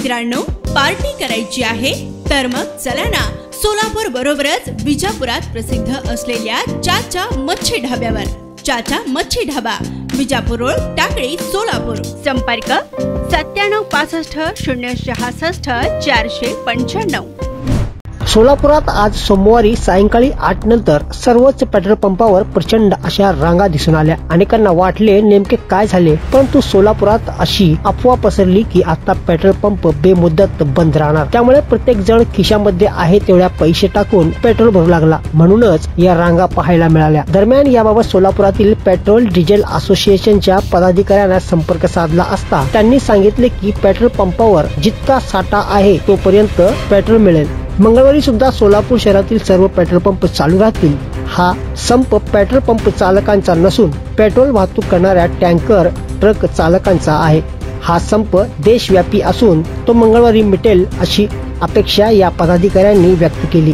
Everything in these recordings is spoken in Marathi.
मित्रांनो, पार्टी करायची आहे तर मग चला ना, सोलापूर बरोबरच विजापुरात प्रसिद्ध असलेल्या चाचा मच्छी ढाब्यावर. चाचा मच्छी ढाबा, विजापूर रोड, टाकळी, सोलापूर. संपर्क 9765066495. सोलापुरात आज सोमवारी सायंकाळी 8 नंतर सर्वच पेट्रोल पंपावर प्रचंड अशा रांगा दिसून आल्या. अनेकांना वाटले नेमके काय झाले, परंतु सोलापुरात अशी अफवा पसरली की आता पेट्रोल पंप बेमुदत बंद राहणार. त्यामुळे प्रत्येक जण खिशामध्ये आहे तेवढ्या पैसे टाकून पेट्रोल भरू लागला. म्हणूनच या रांगा पाहायला मिळाल्या. दरम्यान याबाबत सोलापुरातील पेट्रोल डिझेल असोसिएशनच्या पदाधिकाऱ्यांना संपर्क साधला असता त्यांनी सांगितले की पेट्रोल पंपावर जितका साठा आहे तोपर्यंत पेट्रोल मिळेल. मंगळवारी सुद्धा सोलापूर शहरातील सर्व पेट्रोल पंप चालू राहतील. हा संप पेट्रोल पंप चालकांचा नसून पेट्रोल वाहतूक करणाऱ्या टँकर ट्रक चालकांचा आहे. हा संप देशव्यापी असून तो मंगळवारी मिटेल अशी अपेक्षा या पदाधिकाऱ्यांनी व्यक्त केली.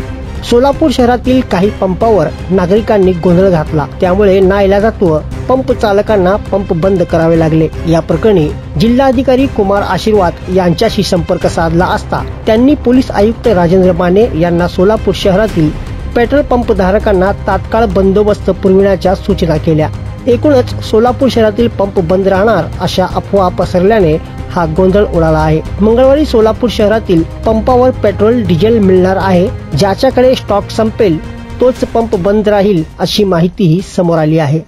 सोलापूर शहरातील काही पंपावर नागरिकांनी गोंधळ घातला. त्यामुळे नाईलाजास्तव पंप चालकांना पंप बंद करावे लागले. या प्रकरणी जिल्हाधिकारी कुमार आशीर्वाद यांच्याशी संपर्क साधला असता त्यांनी पोलीस आयुक्त राजेंद्र माने यांना सोलापूर शहरातील पेट्रोल पंप धारकांना तात्काळ बंदोबस्त पुरविण्याच्या सूचना केल्या. एकूणच सोलापूर शहरातील पंप बंद राहणार अशा अफवा पसरल्याने हा गोंधळ उडाला आहे. मंगळवारी सोलापूर शहरातील पंपावर पेट्रोल डिझेल मिळणार आहे. ज्याच्याकडे स्टॉक संपेल तोच पंप बंद राहील अशी माहितीही समोर आली आहे.